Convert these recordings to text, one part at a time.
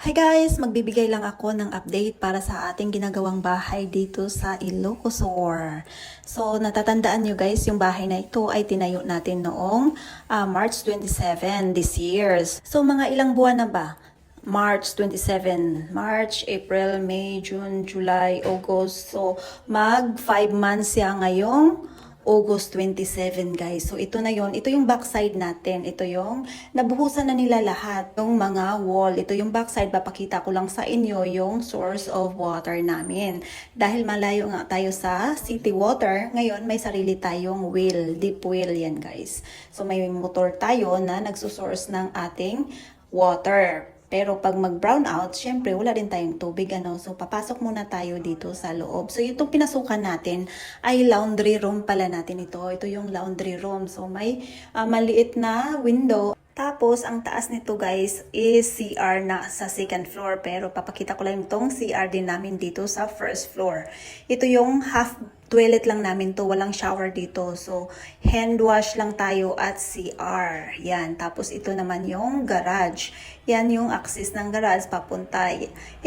Hi guys! Magbibigay lang ako ng update para sa ating ginagawang bahay dito sa Ilocosur. So, natatandaan nyo guys, yung bahay na ito ay tinayo natin noong March 27 this year. So, mga ilang buwan na ba? March 27, March, April, May, June, July, August. So, mag 5 months siya ngayong August 27 guys. So ito na yon. Ito yung backside natin. Ito yung nabuhusan na nila lahat yung mga wall. Ito yung backside. Papakita ko lang sa inyo yung source of water namin. Dahil malayo nga tayo sa city water, ngayon may sarili tayong well, deep well yan guys. So may motor tayo na nagsusource ng ating water. Pero pag mag-brown out, syempre wala din tayong tubig, ano. So papasok muna tayo dito sa loob. So itong pinasukan natin ay laundry room pala natin ito. Ito yung laundry room. So may maliit na window. Tapos, ang taas nito guys is CR na sa second floor. Pero papakita ko lang itong CR din namin dito sa first floor. Ito yung half toilet lang namin to. Walang shower dito. So, hand wash lang tayo at CR. Yan. Tapos, ito naman yung garage. Yan yung access ng garage papunta.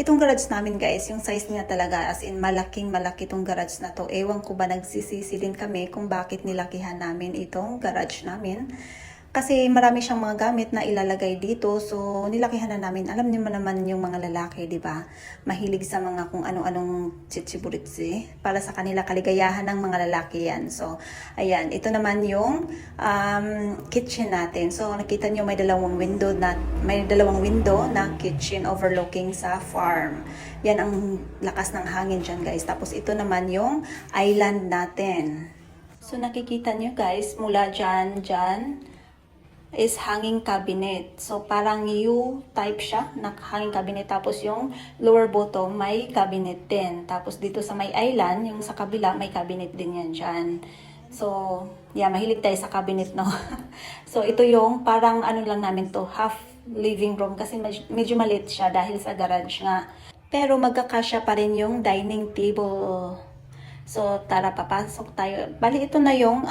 Itong garage namin guys, yung size niya talaga as in malaking malaki itong garage na to. Ewan ko ba nagsisisi din kami kung bakit nilakihan namin itong garage namin. Kasi marami siyang mga gamit na ilalagay dito. So, nilakihan na namin. Alam niyo naman yung mga lalaki, di ba? Mahilig sa mga kung anong-anong chichiburitsi. Para sa kanila kaligayahan ng mga lalaki yan. So, ayan. Ito naman yung kitchen natin. So, nakita niyo may dalawang window na kitchen overlooking sa farm. Yan ang lakas ng hangin dyan, guys. Tapos, ito naman yung island natin. So, nakikita niyo guys, mula dyan, is hanging cabinet. So, parang U-type siya, na hanging cabinet. Tapos, yung lower bottom, may cabinet din. Tapos, dito sa may island, yung sa kabila, may cabinet din yan dyan. So, yeah, mahilig tayo sa cabinet, no? So, ito yung parang ano lang namin to, half living room. Kasi medyo maliit siya dahil sa garage nga. Pero, magkakasya pa rin yung dining table. So, tara, papasok tayo. Bali, ito na yung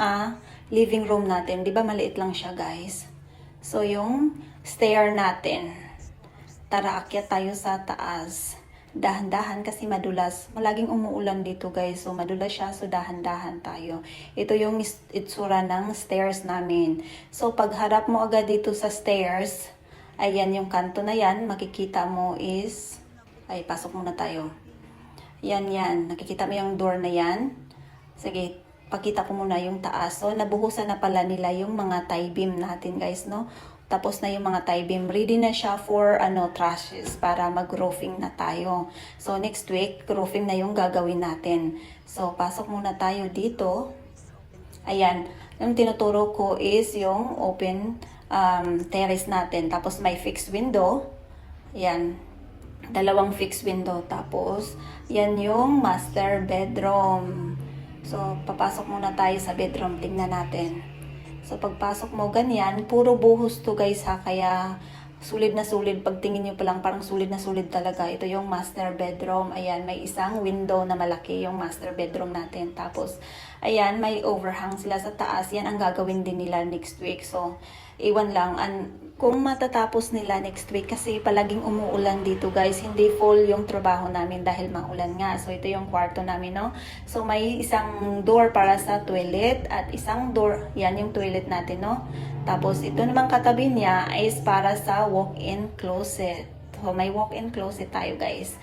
living room natin. Di ba maliit lang siya, guys? So, yung stair natin. Tara, akyat tayo sa taas. Dahan-dahan kasi madulas. Malaging umuulan dito, guys. So, madulas siya. So, dahan-dahan tayo. Ito yung itsura ng stairs namin. So, pagharap mo agad dito sa stairs, ayan yung kanto na yan. Makikita mo is... Ay, pasok muna tayo. Yan. Nakikita mo yung door na yan? Sige, pakita ko muna yung taas. So, nabuhusan na pala nila yung mga tie beam natin, guys, no? Tapos na yung mga tie beam. Ready na siya for, trusses para mag-roofing na tayo. So, next week, roofing na yung gagawin natin. So, pasok muna tayo dito. Ayan. Yung tinuturo ko is yung open terrace natin. Tapos, may fixed window. Ayan. Dalawang fixed window. Tapos, yan yung master bedroom. So, papasok muna tayo sa bedroom. Tingnan natin. So, pagpasok mo ganyan, puro buhos to guys ha. Kaya, sulid na sulid. Pagtingin nyo pa lang, parang sulid na sulid talaga. Ito yung master bedroom. Ayan, may isang window na malaki yung master bedroom natin. Tapos, ayan, may overhang sila sa taas. Yan ang gagawin din nila next week. So, iwan lang. Kung matatapos nila next week, kasi palaging umuulan dito guys, hindi full yung trabaho namin dahil maulan nga. So, ito yung kwarto namin, no? So, may isang door para sa toilet at isang door, yan yung toilet natin, no? Tapos, ito naman katabi niya is para sa walk-in closet. So, may walk-in closet tayo guys.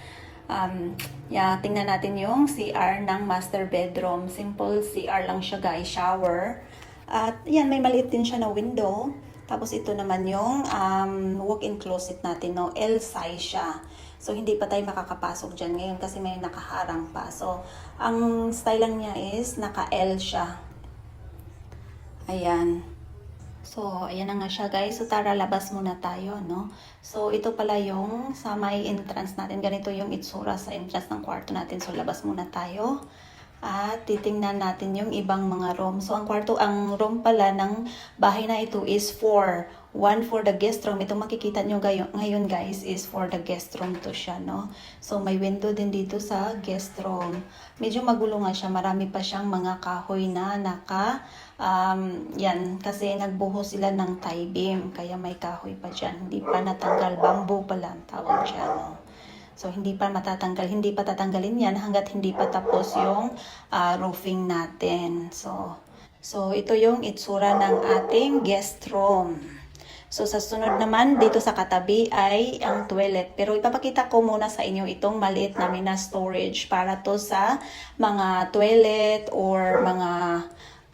Tingnan natin yung CR ng master bedroom. Simple CR lang siya guys, shower. At yan, may maliit din siya na window. Tapos ito naman yung walk-in closet natin, no? L size siya. So, hindi pa tayo makakapasok dyan ngayon kasi may nakaharang pa. So, ang style lang niya is naka-L siya. Ayan. So, ayan na nga siya guys. So, tara, labas muna tayo, no? So, ito pala yung sa may entrance natin. Ganito yung itsura sa entrance ng kwarto natin. So, labas muna tayo. At titingnan natin yung ibang mga room. So, ang room pala ng bahay na ito is 4. One for the guest room. Ito makikita nyo ngayon guys is for the guest room to siya, no? So, may window din dito sa guest room. Medyo magulo nga siya. Marami pa siyang mga kahoy na yan. Kasi nagbuhos sila ng tie beam. Kaya may kahoy pa dyan. Hindi pa natanggal. Bamboo pala ang tawag dyan, no? So, hindi pa tatanggalin yan hanggat hindi pa tapos yung roofing natin. So, ito yung itsura ng ating guest room. So, sa sunod naman, dito sa katabi ay ang toilet. Pero ipapakita ko muna sa inyo itong maliit namin na storage para to sa mga toilet or mga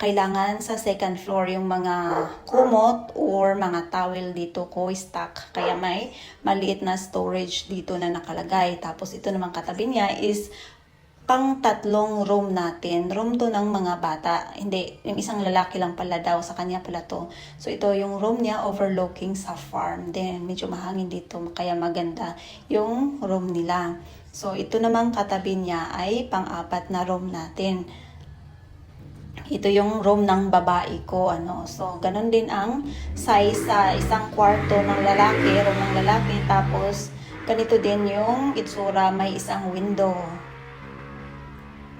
kailangan sa second floor yung mga kumot or mga towel dito ko stock. Kaya may maliit na storage dito na nakalagay. Tapos ito naman katabi niya is pang 3 room natin. Room to ng mga bata. Hindi, yung isang lalaki lang pala daw. Sa kanya pala to. So ito yung room niya overlooking sa farm. Then medyo mahangin dito. Kaya maganda yung room nila. So ito namang katabi niya ay pang-4 na room natin. Ito yung room ng babae ko, ano. So, ganun din ang size sa isang kwarto ng lalaki, room ng lalaki. Tapos, ganito din yung itsura, may isang window.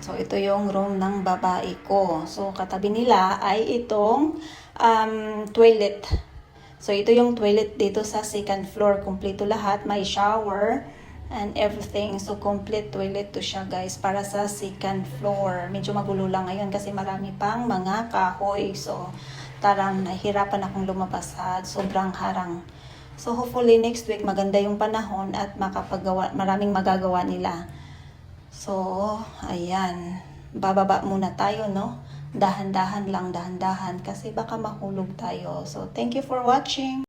So, ito yung room ng babae ko. So, katabi nila ay itong toilet. So, ito yung toilet dito sa second floor. Kompleto lahat, may shower and everything. So, complete toilet to siya guys para sa second floor. Medyo magulo lang ngayon kasi marami pang mga kahoy. So, nahihirapan akong lumabas sa sobrang harang. So, hopefully next week maganda yung panahon at maraming magagawa nila. So, ayan. Bababa muna tayo, no? Dahan-dahan lang, dahan-dahan kasi baka mahulog tayo. So, thank you for watching.